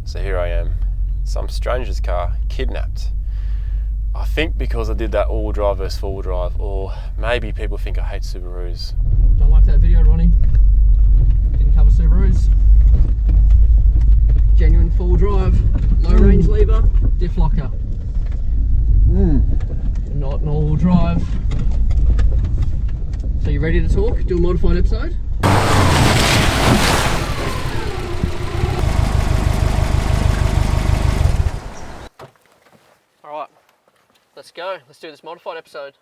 So here I am, some stranger's car, kidnapped. I think because I did that all-wheel drive versus four-wheel drive, or maybe people think I hate Subarus. Don't like that video, Ronnie. Didn't cover Subarus. Genuine four-wheel drive, low range lever, diff locker. Not an all-wheel drive. So you ready to talk? Do a modified episode? Alright, let's go. Let's do this modified episode.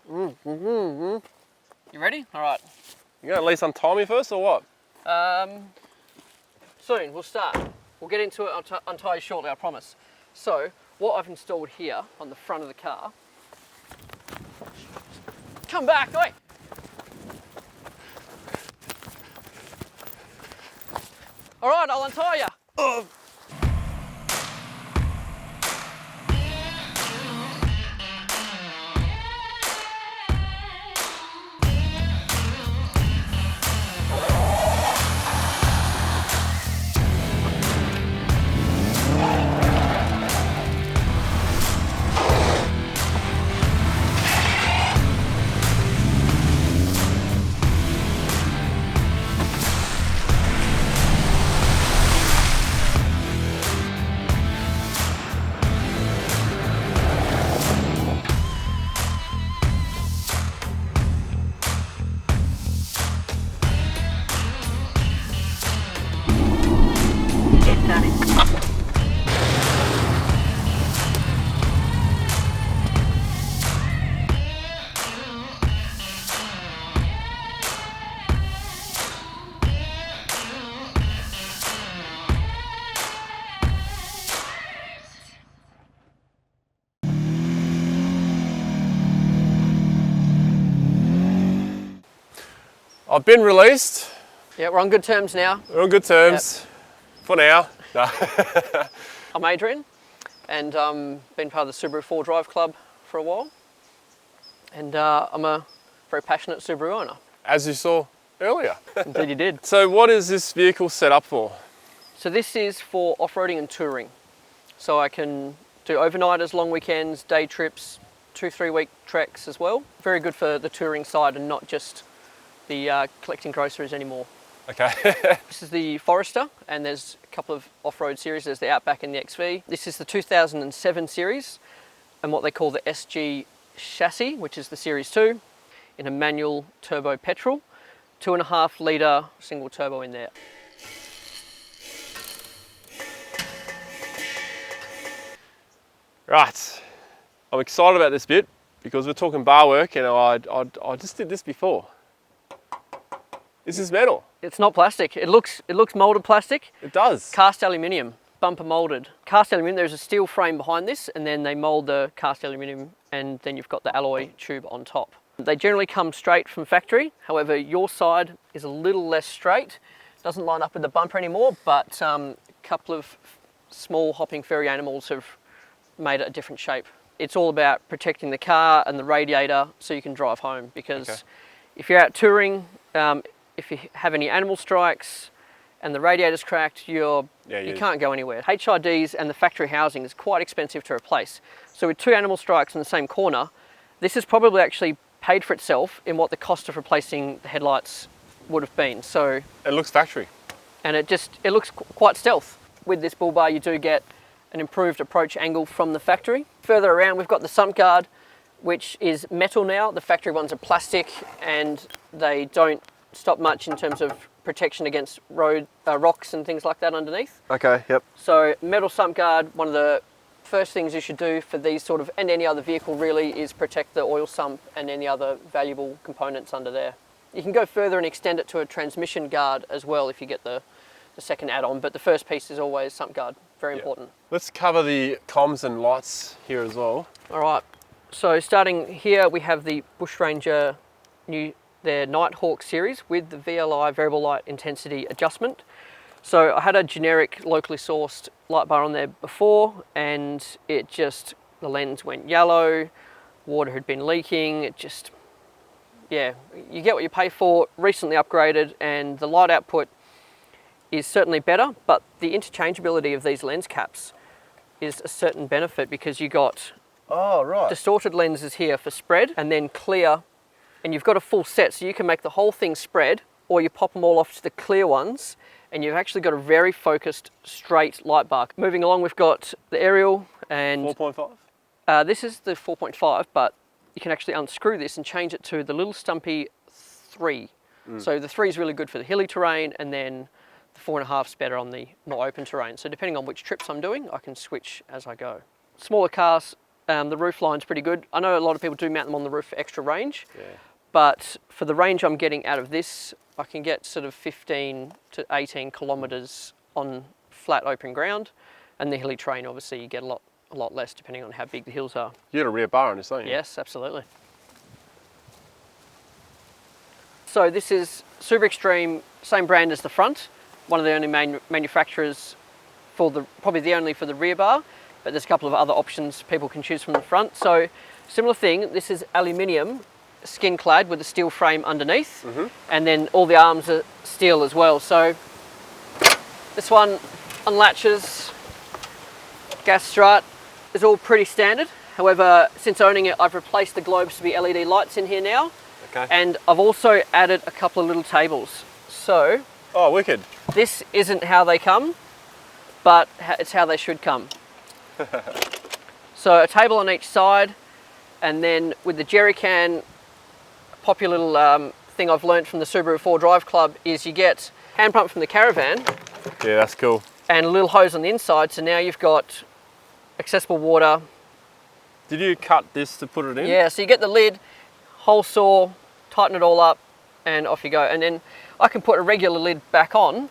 You ready? Alright. You gonna at least untie me first or what? Soon, we'll start. We'll get into it, I'll untie you shortly, I promise. So, what I've installed here on the front of the car. Come back, oi! Alright, I'll untie you. I've been released. Yeah, we're on good terms now. We're on good terms. Yep. For now. No. I'm Adrian, and been part of the Subaru 4 Drive Club for a while. And I'm a very passionate Subaru owner. As you saw earlier. Indeed you did. So what is this vehicle set up for? So this is for off-roading and touring. So I can do overnighters, long weekends, day trips, 2-3 week treks as well. Very good for the touring side and not just the collecting groceries anymore. Okay. This is the Forester, and there's a couple of off-road series. There's the Outback and the XV. This is the 2007 series, and what they call the SG chassis, which is the Series 2, in a manual turbo petrol, 2.5 litre single turbo in there. Right. I'm excited about this bit because we're talking bar work, and I just did this before. This is metal. It's not plastic. It looks molded plastic. It does. Cast aluminium, bumper molded. Cast aluminium, there's a steel frame behind this, and then they mold the cast aluminium, and then you've got the alloy tube on top. They generally come straight from factory. However, your side is a little less straight. Doesn't line up with the bumper anymore, but a couple of small hopping furry animals have made it a different shape. It's all about protecting the car and the radiator so you can drive home, because if you're out touring, if you have any animal strikes and the radiator's cracked, you can't go anywhere. HIDs and the factory housing is quite expensive to replace. So with 2 animal strikes in the same corner, this has probably actually paid for itself in what the cost of replacing the headlights would have been. So it looks factory. And it looks quite stealth. With this bull bar, you do get an improved approach angle from the factory. Further around, we've got the sump guard, which is metal now. The factory ones are plastic, and they don't stop much in terms of protection against road rocks and things like that underneath. Okay, yep. So metal sump guard, one of the first things you should do for these sort of, and any other vehicle really, is protect the oil sump and any other valuable components under there. You can go further and extend it to a transmission guard as well if you get the second add-on, but the first piece is always sump guard, very important. Let's cover the comms and lights here as well. All right, so starting here we have the Bush Ranger their Nighthawk series with the VLI, variable light intensity adjustment. So I had a generic locally sourced light bar on there before, and the lens went yellow, water had been leaking, it just, yeah, you get what you pay for. Recently upgraded, and the light output is certainly better, but the interchangeability of these lens caps is a certain benefit because you got Oh, right. distorted lenses here for spread and then clear, and you've got a full set, so you can make the whole thing spread, or you pop them all off to the clear ones, and you've actually got a very focused, straight light bar. Moving along, we've got the aerial and 4.5? this is the 4.5, but you can actually unscrew this and change it to the little stumpy 3. So the 3 is really good for the hilly terrain, and then the 4.5 is better on the more open terrain. So depending on which trips I'm doing, I can switch as I go. Smaller cars, the roof line's pretty good. I know a lot of people do mount them on the roof for extra range, but for the range I'm getting out of this, I can get sort of 15 to 18 kilometres on flat open ground, and the hilly terrain, obviously, you get a lot less depending on how big the hills are. You got a rear bar on this, don't you? Yes, absolutely. So this is Super Extreme, same brand as the front. One of the only manufacturers for probably the only for the rear bar, but there's a couple of other options people can choose from the front. So similar thing, this is aluminium skin clad with a steel frame underneath, and then all the arms are steel as well. So this one unlatches, gas strut is all pretty standard. However, since owning it, I've replaced the globes to be LED lights in here now. Okay. And I've also added a couple of little tables. So, oh, wicked. This isn't how they come, but it's how they should come. So a table on each side, and then with the jerry can, a popular little thing I've learned from the Subaru 4 Drive Club is you get hand pump from the caravan. Yeah, that's cool. And a little hose on the inside, so now you've got accessible water. Did you cut this to put it in? Yeah, so you get the lid, hole saw, tighten it all up, and off you go. And then I can put a regular lid back on.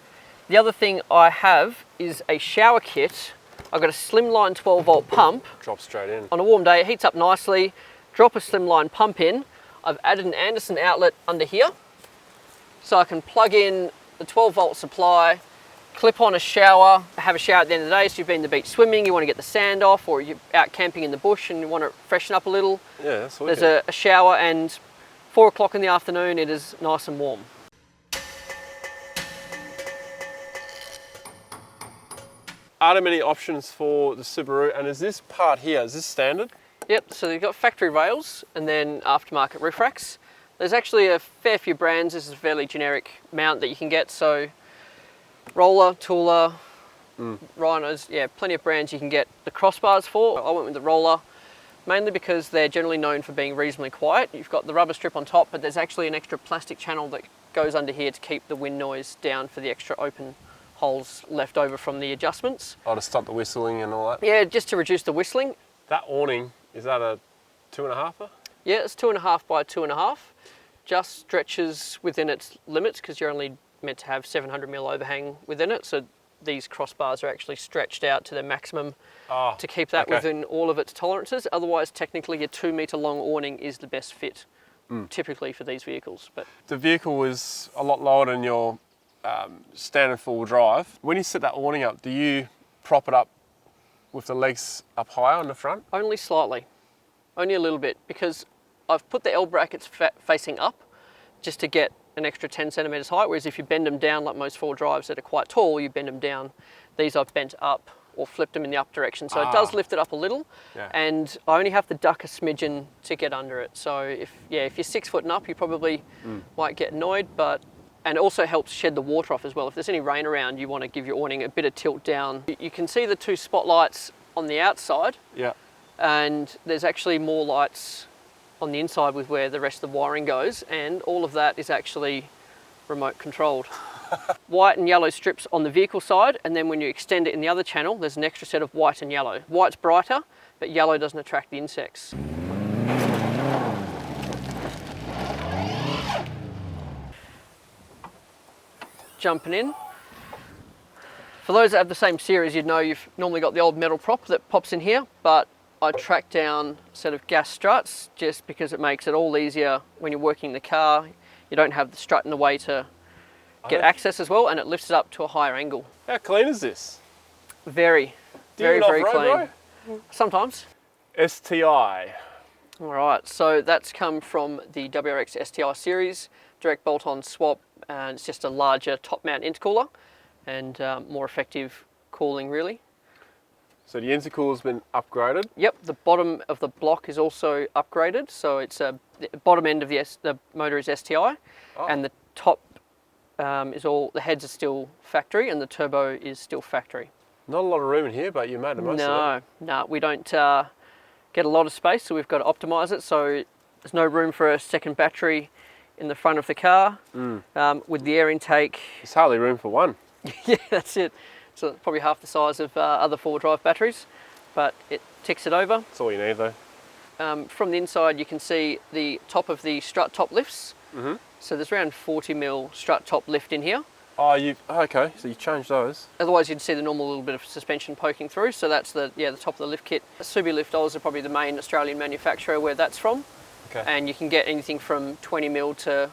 The other thing I have is a shower kit. I've got a slimline 12 volt pump. Drop straight in. On a warm day, it heats up nicely. Drop a slimline pump in. I've added an Anderson outlet under here, so I can plug in the 12 volt supply, clip on a shower, have a shower at the end of the day. So you've been in the beach swimming, you want to get the sand off, or you're out camping in the bush and you want to freshen up a little. Yeah, that's wicked. There's a shower, and 4 o'clock in the afternoon, it is nice and warm. Are there many options for the Subaru? And is this part here, is this standard? Yep, so you've got factory rails and then aftermarket roof racks. There's actually a fair few brands. This is a fairly generic mount that you can get. So Roller, Tula, Rhinos, yeah, plenty of brands you can get the crossbars for. I went with the Roller, mainly because they're generally known for being reasonably quiet. You've got the rubber strip on top, but there's actually an extra plastic channel that goes under here to keep the wind noise down for the extra open holes left over from the adjustments. Oh, to stop the whistling and all that? Yeah, just to reduce the whistling. That awning, is that a 2.5er? Yeah, it's 2.5 by 2.5. Just stretches within its limits because you're only meant to have 700mm overhang within it. So these crossbars are actually stretched out to their maximum to keep that within all of its tolerances. Otherwise, technically, your 2-metre long awning is the best fit, typically for these vehicles. But the vehicle was a lot lower than your standard four-wheel drive. When you set that awning up, do you prop it up with the legs up higher on the front? only slightly, only a little bit, because I've put the L brackets facing up just to get an extra 10 centimetres height, whereas if you bend them down like most four-wheel drives that are quite tall, you bend them down. These I've bent up or flipped them in the up direction, so it does lift it up a little, and I only have to duck a smidgen to get under it. So if you're 6 foot and up, you probably might get annoyed, and it also helps shed the water off as well. If there's any rain around, you want to give your awning a bit of tilt down. You can see the 2 spotlights on the outside, and there's actually more lights on the inside with where the rest of the wiring goes, and all of that is actually remote controlled. White and yellow strips on the vehicle side, and then when you extend it in the other channel, there's an extra set of white and yellow. White's brighter, but yellow doesn't attract the insects. Jumping in. For those that have the same series, you'd know you've normally got the old metal prop that pops in here, but I tracked down a set of gas struts just because it makes it all easier when you're working the car. You don't have the strut in the way to get access as well, and it lifts it up to a higher angle. How clean is this? Very, very clean. Bro? Sometimes. STI. All right, so that's come from the WRX STI series, direct bolt-on swap, and it's just a larger top mount intercooler. and more effective cooling really. So the intercooler's been upgraded? Yep, the bottom of the block is also upgraded, so it's the bottom end of the motor is STI, and the top the heads are still factory, and the turbo is still factory. Not a lot of room in here, but you made the most of it. No, we don't get a lot of space, so we've got to optimise it. So there's no room for a second battery in the front of the car. With the air intake. There's hardly room for one. Yeah, that's it. So probably half the size of other four-wheel drive batteries, but it ticks it over. That's all you need though. From the inside you can see the top of the strut top lifts. So there's around 40mm strut top lift in here. Oh, okay, so you changed those. Otherwise you'd see the normal little bit of suspension poking through, so that's the top of the lift kit. Subi-Lift Oz are probably the main Australian manufacturer where that's from. Okay. And you can get anything from 20mm to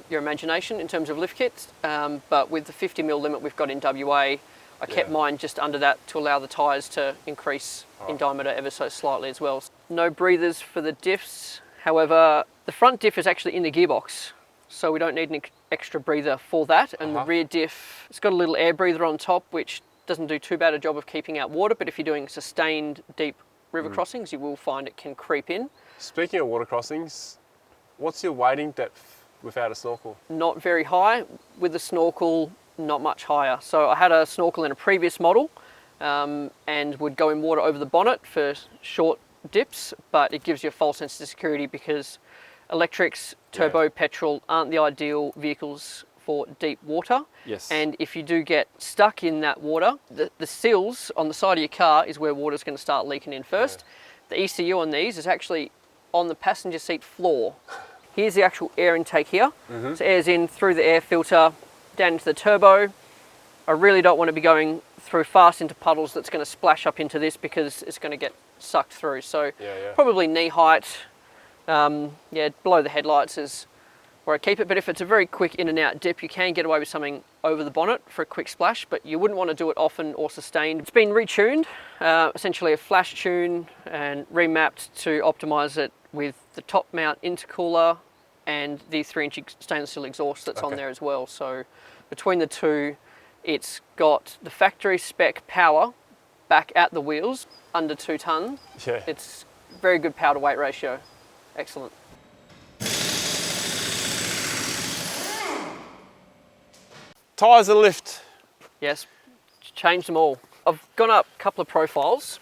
your imagination in terms of lift kits, but with the 50mm limit we've got in WA, I kept mine just under that to allow the tyres to increase in diameter ever so slightly as well. No breathers for the diffs, however the front diff is actually in the gearbox, so we don't need an extra breather for that, and the rear diff, it's got a little air breather on top which doesn't do too bad a job of keeping out water, but if you're doing sustained deep river crossings you will find it can creep in. Speaking of water crossings, what's your wading depth without a snorkel? Not very high. With the snorkel, not much higher. So I had a snorkel in a previous model and would go in water over the bonnet for short dips, but it gives you a false sense of security because electrics, turbo, petrol aren't the ideal vehicles for deep water. Yes. And if you do get stuck in that water, the sills on the side of your car is where water's going to start leaking in first. The ECU on these is actually on the passenger seat floor. Here's the actual air intake here. So air's in through the air filter, down into the turbo. I really don't want to be going through fast into puddles that's going to splash up into this because it's going to get sucked through. So probably knee height, below the headlights is where I keep it. But if it's a very quick in and out dip, you can get away with something over the bonnet for a quick splash, but you wouldn't want to do it often or sustained. It's been retuned, essentially a flash tune, and remapped to optimize it with the top mount intercooler and the 3-inch stainless steel exhaust that's on there as well. So between the two, it's got the factory spec power back at the wheels, under 2 tonne. Yeah. It's very good power to weight ratio. Excellent. Tyres and lift. Yes, changed them all. I've gone up a couple of profiles,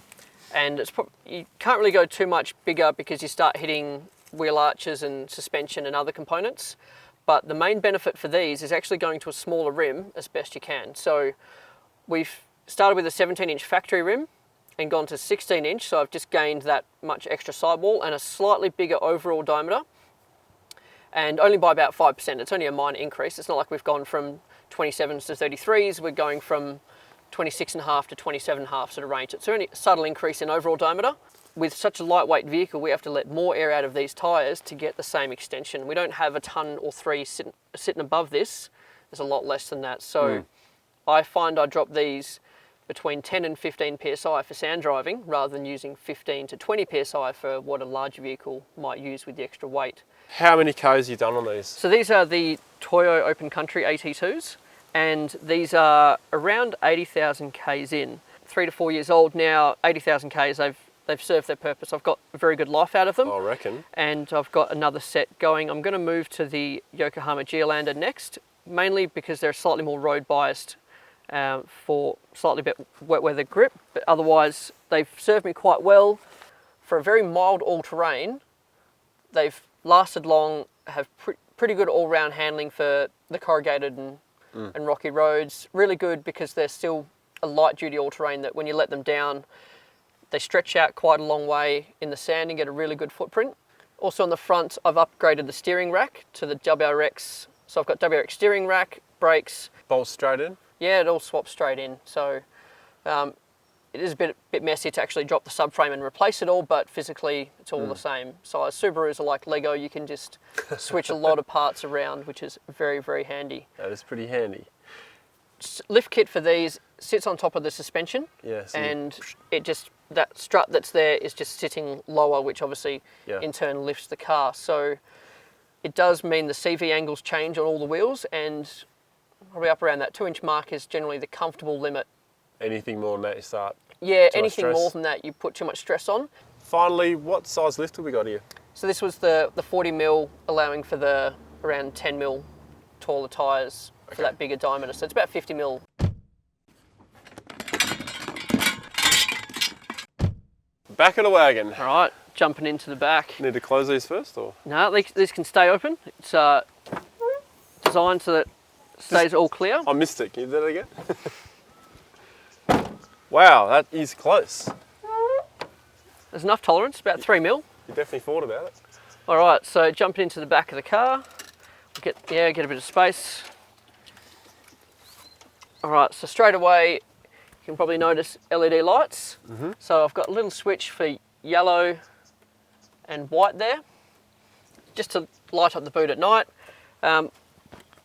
and you can't really go too much bigger because you start hitting wheel arches and suspension and other components. But the main benefit for these is actually going to a smaller rim as best you can. So we've started with a 17-inch factory rim and gone to 16-inch, so I've just gained that much extra sidewall and a slightly bigger overall diameter, and only by about 5%. It's only a minor increase. It's not like we've gone from 27s to 33s. We're going from 26.5 to 27.5 sort of range. It's only a subtle increase in overall diameter. With such a lightweight vehicle, we have to let more air out of these tyres to get the same extension. We don't have a tonne or 3 sitting above this. There's a lot less than that. So I find I drop these between 10 and 15 psi for sand driving rather than using 15 to 20 psi for what a large vehicle might use with the extra weight. How many Ks have you done on these? So these are the Toyo Open Country AT2s, and these are around 80,000 Ks in. 3 to 4 years old now, 80,000 Ks, they've served their purpose. I've got a very good life out of them. I reckon. And I've got another set going. I'm going to move to the Yokohama Geolander next, mainly because they're slightly more road biased for slightly bit wet weather grip, but otherwise they've served me quite well. For a very mild all-terrain, they've lasted long, have pretty good all-round handling for the corrugated and rocky roads. Really good because they're still a light-duty all-terrain that when you let them down, they stretch out quite a long way in the sand and get a really good footprint. Also on the front, I've upgraded the steering rack to the WRX. So I've got WRX steering rack, brakes. Bolts straight in? Yeah, it all swaps straight in. So it is a bit messy to actually drop the subframe and replace it all, but physically it's all the same size. Subarus are like Lego. You can just switch a lot of parts around, which is very, very handy. That is pretty handy. Lift kit for these sits on top of the suspension, and that strut that's there is just sitting lower, which obviously in turn lifts the car. So it does mean the CV angles change on all the wheels, and probably up around that 2-inch mark is generally the comfortable limit. Anything more than that, you start. Yeah, too much anything stress. more than that, you put too much stress on. Finally, what size lift have we got here? So this was the 40mm, allowing for the around 10mm taller tyres for that bigger diameter. So it's about 50mm. Back of the wagon. All right, jumping into the back. Need to close these first, or? No, these can stay open. It's designed so that it stays all clear. I missed it. Can you do that again? Wow, that is close. There's enough tolerance, about 3mm. You definitely thought about it. All right, so jumping into the back of the car. Get a bit of space. All right, so straight away, you can probably notice LED lights. So I've got a little switch for yellow and white there, just to light up the boot at night.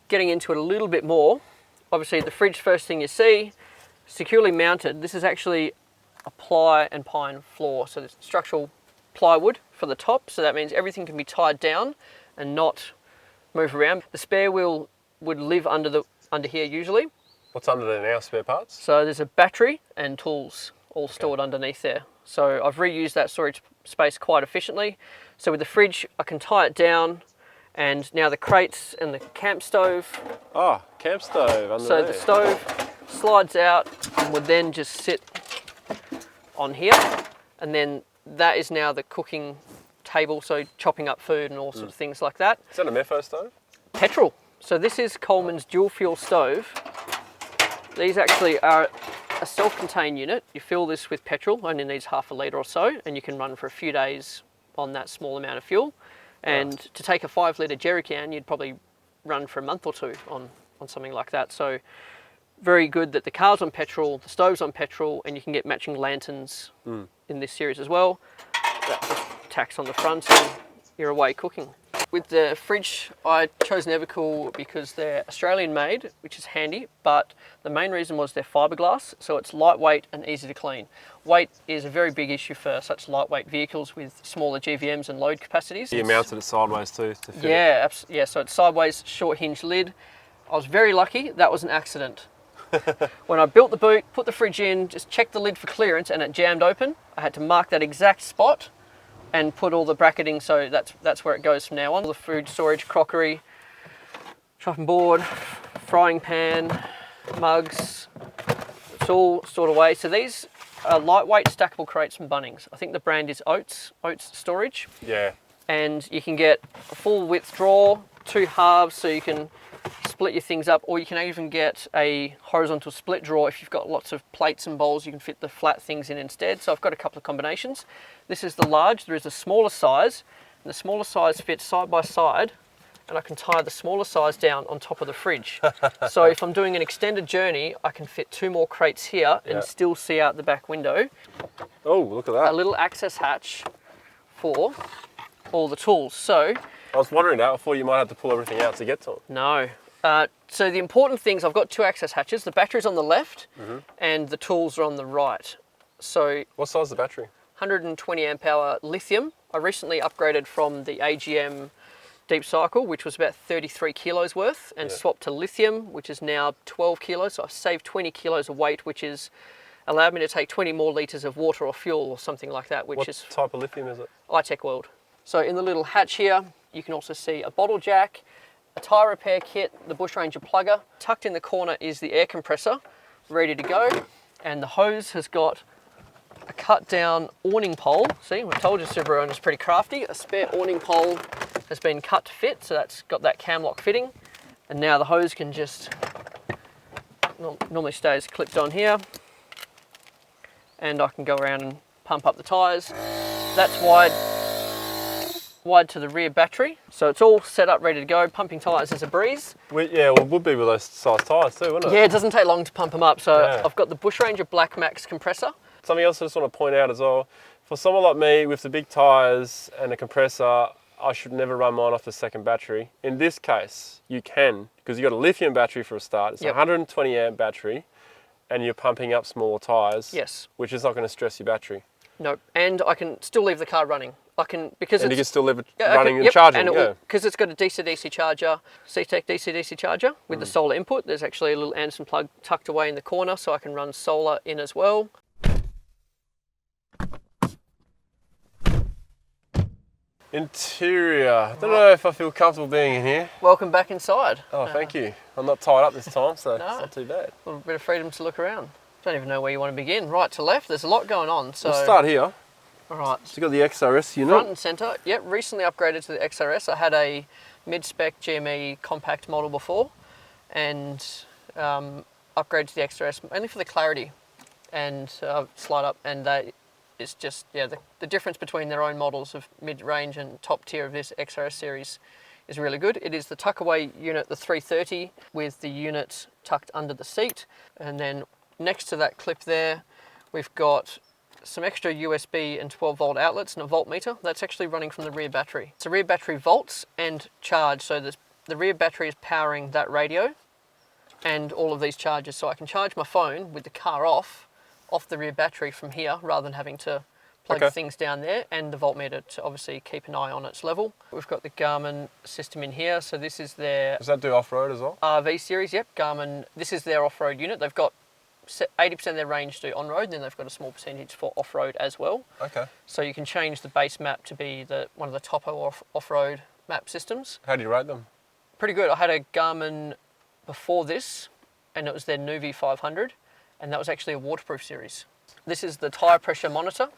Getting into it a little bit more, obviously the fridge, first thing you see, securely mounted. This is actually a ply and pine floor, so there's structural plywood for the top, so that means everything can be tied down and not move around. The spare wheel would live under here usually. What's under there now, spare parts? So there's a battery and tools all stored underneath there. So I've reused that storage space quite efficiently. So with the fridge, I can tie it down, and now the crates and the camp stove. Oh, camp stove under So there. the stove slides out and would then just sit on here, and then that is now the cooking table, so chopping up food and all sorts of things like that. Is that a Mefo stove? Petrol. So this is Coleman's dual fuel stove. These actually are a self-contained unit. You fill this with petrol, only needs half a litre or so, and you can run for a few days on that small amount of fuel. And to take a 5-litre jerry can, you'd probably run for a month or two on something like that. So very good that the car's on petrol, the stove's on petrol, and you can get matching lanterns in this series as well. That just tacks on the front and you're away cooking. With the fridge, I chose Nevercool because they're Australian made, which is handy, but the main reason was they're fiberglass, so it's lightweight and easy to clean. Weight is a very big issue for such lightweight vehicles with smaller GVMs and load capacities. You mounted it sideways too to fit it. Yeah, so it's sideways, short hinge lid. I was very lucky, that was an accident. When I built the boot, put the fridge in, just checked the lid for clearance and it jammed open. I had to mark that exact spot and put all the bracketing, so that's where it goes from now on. All the food storage, crockery, chopping board, frying pan, mugs, it's all stored away. So these are lightweight stackable crates from Bunnings. I think the brand is Oates Storage. Yeah. And you can get a full width drawer, 2 halves, so you can split your things up, or you can even get a horizontal split drawer. If you've got lots of plates and bowls, you can fit the flat things in instead. So I've got a couple of combinations. This is the large, there is a smaller size, and the smaller size fits side by side, and I can tie the smaller size down on top of the fridge. So if I'm doing an extended journey, I can fit 2 more crates here and still see out the back window. Oh, look at that. A little access hatch for all the tools. So I was wondering that. I thought you might have to pull everything out to get to them. no. So the important things, I've got 2 access hatches. The battery's on the left and the tools are on the right. So What size is the battery? 120 amp hour lithium. I recently upgraded from the AGM Deep Cycle, which was about 33 kilos worth, and swapped to lithium, which is now 12 kilos. So I've saved 20 kilos of weight, which is allowed me to take 20 more litres of water or fuel or something like that, which is What type of lithium is it? iTech World. So in the little hatch here, you can also see a bottle jack, a tyre repair kit, the Bush Ranger plugger. Tucked in the corner is the air compressor, ready to go. And the hose has got a cut down awning pole. See, I told you Subaru owner's pretty crafty. A spare awning pole has been cut to fit, so that's got that cam lock fitting. And now the hose can just, normally stays clipped on here. And I can go around and pump up the tyres. That's wide to the rear battery, so it's all set up ready to go. Pumping tyres is a breeze. It would be with those size tyres too, wouldn't it? Yeah, it doesn't take long to pump them up. So I've got the Bush Ranger Black Max compressor. Something else I just want to point out as well, for someone like me with the big tyres and a compressor, I should never run mine off the second battery. In this case, you can, because you've got a lithium battery for a start. It's a 120 amp battery, and you're pumping up smaller tyres. Yes. Which is not going to stress your battery. No, and I can still leave the car running. I can, because And you can it's still leave it yeah, running and yep, charging. and because it's got a DC-DC charger, CTEC DC-DC charger with the solar input. There's actually a little Anderson plug tucked away in the corner, so I can run solar in as well. Interior. I don't know if I feel comfortable being in here. Welcome back inside. Oh, thank you. I'm not tied up this time, so No. it's not too bad. A little bit of freedom to look around. Don't even know where you want to begin. Right to left, there's a lot going on. So We'll start here. all right. So you've got the XRS unit. Front and centre. Yep, recently upgraded to the XRS. I had a mid-spec GME compact model before, and upgraded to the XRS only for the clarity and slide up. And it's just the difference between their own models of mid-range and top tier of this XRS series is really good. It is the tuck-away unit, the 330, with the unit tucked under the seat, and then next to that clip there, we've got some extra USB and 12-volt outlets and a voltmeter. That's actually running from the rear battery. So rear battery volts and charge. So the rear battery is powering that radio and all of these chargers. So I can charge my phone with the car off the rear battery from here, rather than having to plug things down there, and the voltmeter to obviously keep an eye on its level. We've got the Garmin system in here. So this is their... Does that do off-road as well? RV series, yep. Garmin, this is their off-road unit. They've got 80% of their range do on-road, and then they've got a small percentage for off-road as well. Okay. So you can change the base map to be one of the topo off-road map systems. How do you rate them? Pretty good. I had a Garmin before this, and it was their Nuvi 500, and that was actually a waterproof series. This is the tyre pressure monitor.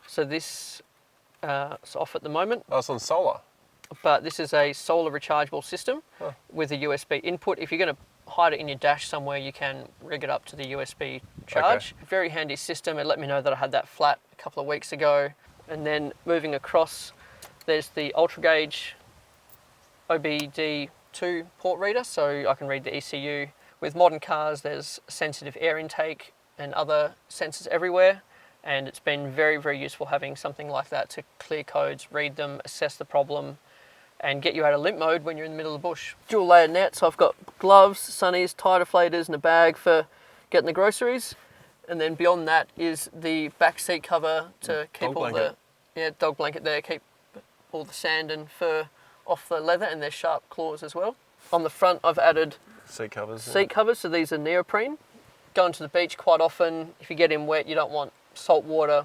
So this is off at the moment. Oh, it's on solar. But this is a solar rechargeable system with a USB input. If you're going to hide it in your dash somewhere, you can rig it up to the USB charge. Okay. Very handy system. It let me know that I had that flat a couple of weeks ago. And then moving across, there's the Ultra Gauge OBD2 port reader, so I can read the ECU. With modern cars, there's sensitive air intake and other sensors everywhere, and it's been very, very useful having something like that to clear codes, read them, assess the problem, and get you out of limp mode when you're in the middle of the bush. Dual layer net, so I've got gloves, sunnies, tire deflators, and a bag for getting the groceries. And then beyond that is the back seat cover to keep dog blanket. Dog blanket there, keep all the sand and fur off the leather, and their sharp claws as well. On the front, I've added seat covers. So these are neoprene. Going to the beach quite often, if you get in wet, you don't want salt water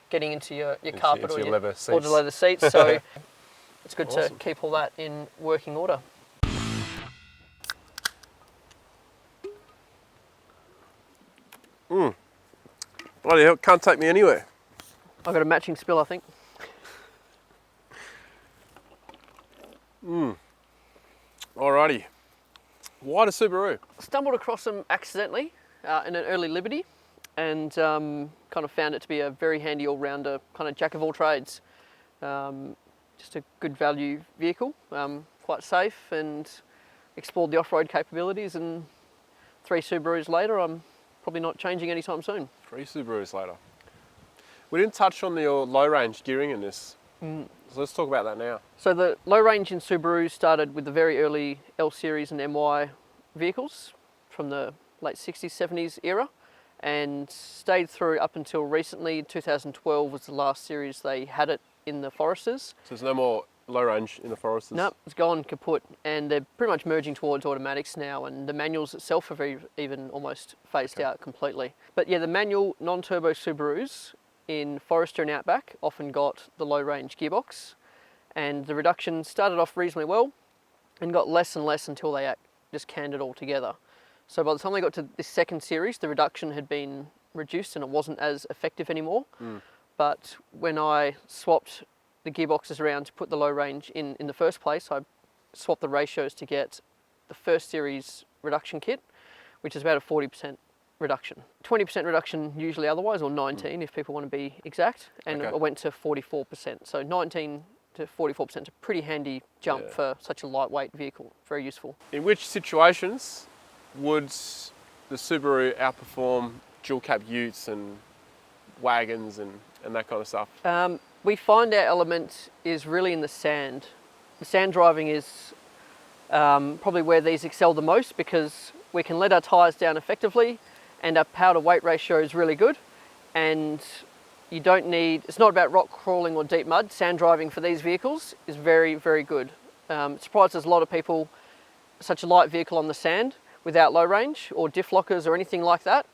getting into your carpet or the leather seats. So it's good to keep all that in working order. Bloody hell, can't take me anywhere. I've got a matching spill, I think. Alrighty. Why the Subaru? Stumbled across them accidentally in an early Liberty, and kind of found it to be a very handy all-rounder, kind of jack of all trades. Just a good value vehicle, quite safe, and explored the off-road capabilities, and 3 Subarus later, I'm probably not changing anytime soon. 3 Subarus later. We didn't touch on the low-range gearing in this, so let's talk about that now. So the low range in Subaru started with the very early L Series and MY vehicles from the late 60s, 70s era, and stayed through up until recently. 2012 was the last series they had it in the Foresters. So there's no more low range in the Foresters? No, it's gone kaput, and they're pretty much merging towards automatics now, and the manuals itself are even almost phased out completely. But yeah, the manual non-turbo Subarus in Forester and Outback often got the low range gearbox, and the reduction started off reasonably well and got less and less until they just canned it all together. So by the time they got to this second series, the reduction had been reduced and it wasn't as effective anymore. But when I swapped the gearboxes around to put the low range in the first place, I swapped the ratios to get the first series reduction kit, which is about a 40% reduction. 20% reduction usually otherwise, or 19 if people want to be exact, and I went to 44%. So 19 to 44% is a pretty handy jump for such a lightweight vehicle, very useful. In which situations would the Subaru outperform dual cab utes and wagons and that kind of stuff? We find our element is really in the sand. The sand driving is probably where these excel the most, because we can let our tyres down effectively and our power to weight ratio is really good, and You don't need, it's not about rock crawling or deep mud. Sand driving for these vehicles is very, very good. It surprises a lot of people, such a light vehicle on the sand without low range or diff lockers or anything like that.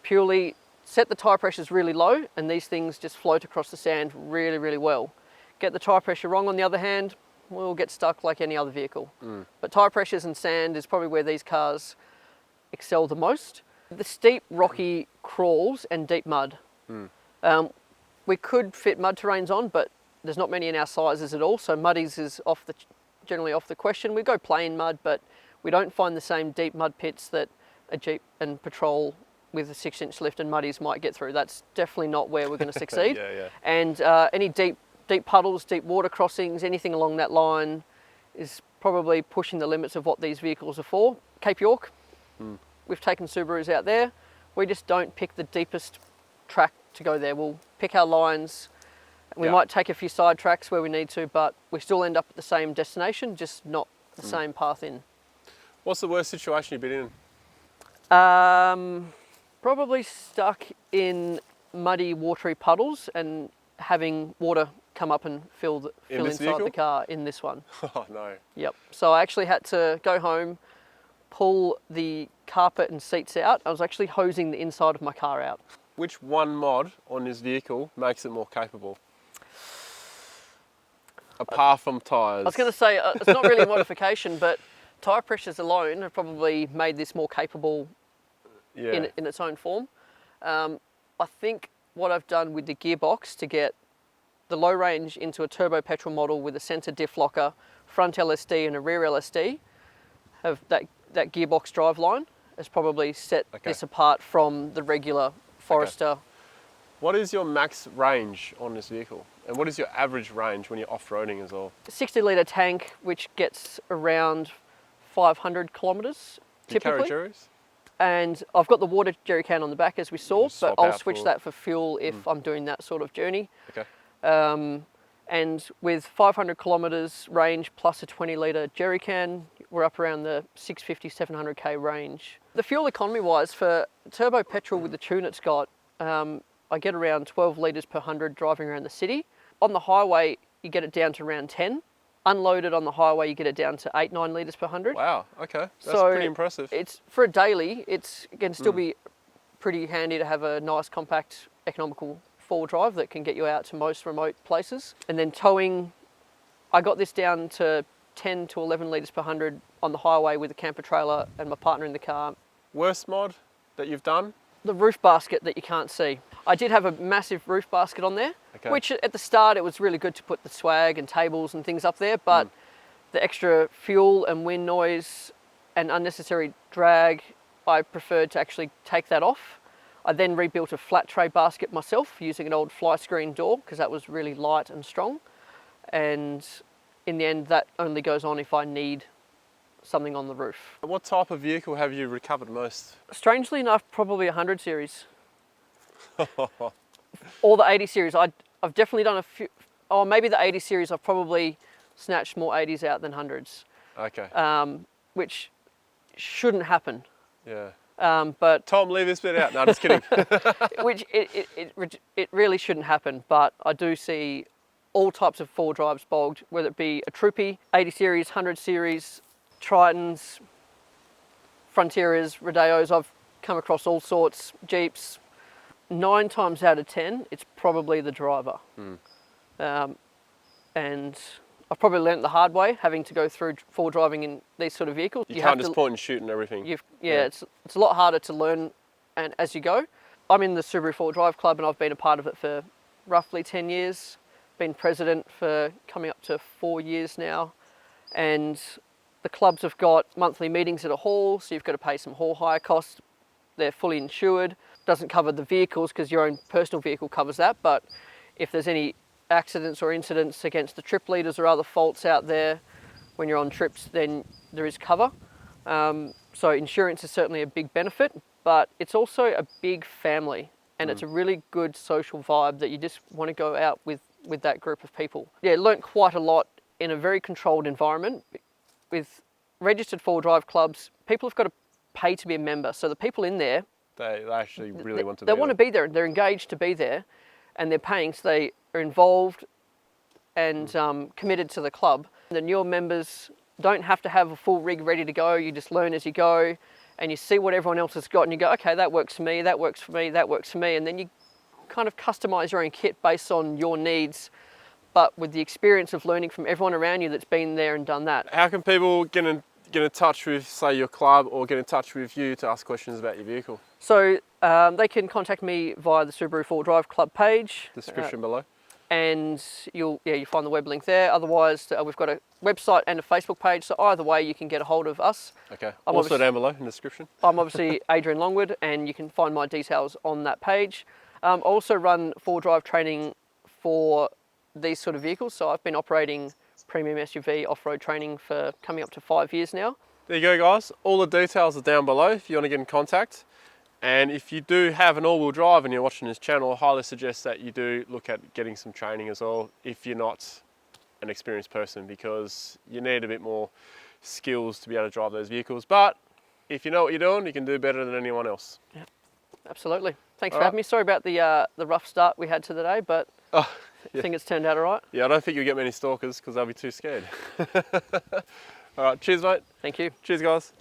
Purely set the tyre pressures really low and these things just float across the sand really, really well. Get the tyre pressure wrong on the other hand, we'll get stuck like any other vehicle. But tyre pressures and sand is probably where these cars excel the most. The steep, rocky crawls and deep mud. We could fit mud terrains on, but there's not many in our sizes at all, so muddies is generally off the question. We go plain mud, but we don't find the same deep mud pits that a Jeep and Patrol with a 6-inch lift and muddies might get through. That's definitely not where we're going to succeed. And any deep puddles, deep water crossings, anything along that line is probably pushing the limits of what these vehicles are for. Cape York, we've taken Subarus out there. We just don't pick the deepest track to go there. We'll pick our lines. We might take a few side tracks where we need to, but we still end up at the same destination, just not the same path in. What's the worst situation you've been in? Probably stuck in muddy, watery puddles and having water come up and fill inside vehicle? the car in this one. Oh no. Yep. So I actually had to go home, pull the carpet and seats out. I was actually hosing the inside of my car out. Which one mod on this vehicle makes it more capable? Apart from tyres. I was going to say, it's not really a modification, but tyre pressures alone have probably made this more capable in its own form. I think what I've done with the gearbox to get the low range into a turbo petrol model with a centre diff locker, front LSD and a rear LSD, have that gearbox drive line has probably set this apart from the regular Forester. What is your max range on this vehicle? And what is your average range when you're off-roading as well? 60 litre tank, which gets around 500 kilometres typically. Carry jerrys? And I've got the water jerry can on the back as we saw, but I'll switch that for fuel if I'm doing that sort of journey. Okay. And with 500 kilometres range plus a 20 litre jerry can, we're up around the 650, 700k range. The fuel economy wise, for turbo petrol with the tune it's got, I get around 12 litres per 100 driving around the city. On the highway, you get it down to around 10. Unloaded on the highway, you get it down to 8-9 litres per 100. Wow, okay. That's so pretty impressive. It's for a daily, it can still be pretty handy to have a nice, compact, economical four-wheel drive that can get you out to most remote places. And then towing, I got this down to 10 to 11 litres per 100 on the highway with a camper trailer and my partner in the car. Worst mod that you've done? The roof basket that you can't see. I did have a massive roof basket on there, which at the start it was really good to put the swag and tables and things up there, but the extra fuel and wind noise and unnecessary drag, I preferred to actually take that off. I then rebuilt a flat tray basket myself using an old fly screen door because that was really light and strong. And in the end, that only goes on if I need something on the roof. What type of vehicle have you recovered most? Strangely enough, probably a 100 series. Or the 80 series. I've definitely done a few, maybe the 80 series, I've probably snatched more 80s out than 100s. Okay. Which shouldn't happen. Yeah. But Tom, leave this bit out. No, just kidding. which it really shouldn't happen, but I do see all types of four drives bogged, whether it be a Troopy, 80 series, 100 series, Tritons, Frontierers, Rodeos. I've come across all sorts, Jeeps. 9 times out of 10, it's probably the driver. And I've probably learnt the hard way, having to go through four driving in these sort of vehicles. You can't just point and shoot and everything. It's a lot harder to learn and as you go. I'm in the Subaru 4 Drive Club and I've been a part of it for roughly 10 years. Been president for coming up to 4 years now. And the clubs have got monthly meetings at a hall, so you've got to pay some hall hire costs. They're fully insured. Doesn't cover the vehicles because your own personal vehicle covers that, but if there's any accidents or incidents against the trip leaders or other faults out there when you're on trips, then there is cover. So insurance is certainly a big benefit, but it's also a big family and it's a really good social vibe that you just want to go out with that group of people. Yeah, learnt quite a lot in a very controlled environment. With registered four drive clubs, people have got to pay to be a member. So the people in there, they actually really want to be there. They want to be there. They're engaged to be there. and they're paying, so they are involved and committed to the club. The newer members don't have to have a full rig ready to go. You just learn as you go, and you see what everyone else has got, and you go, okay, that works for me, that works for me, that works for me, and then you kind of customize your own kit based on your needs, but with the experience of learning from everyone around you that's been there and done that. How can people get in touch with, say, your club, or get in touch with you to ask questions about your vehicle? So they can contact me via the Subaru 4Drive Club page. Description below. And you'll find the web link there. Otherwise, we've got a website and a Facebook page, so either way you can get a hold of us. Okay, also down below in the description. I'm obviously Adrian Longwood, and you can find my details on that page. I also run 4Drive training for these sort of vehicles, so I've been operating premium SUV off-road training for coming up to 5 years now. There you go, guys. All the details are down below if you want to get in contact. And if you do have an all-wheel drive and you're watching this channel, I highly suggest that you do look at getting some training as well if you're not an experienced person, because you need a bit more skills to be able to drive those vehicles. But if you know what you're doing, you can do better than anyone else. Yeah, absolutely. Thanks for having me. Sorry about the rough start we had to today, but I think it's turned out all right. Yeah, I don't think you'll get many stalkers because they'll be too scared. All right, cheers, mate. Thank you. Cheers, guys.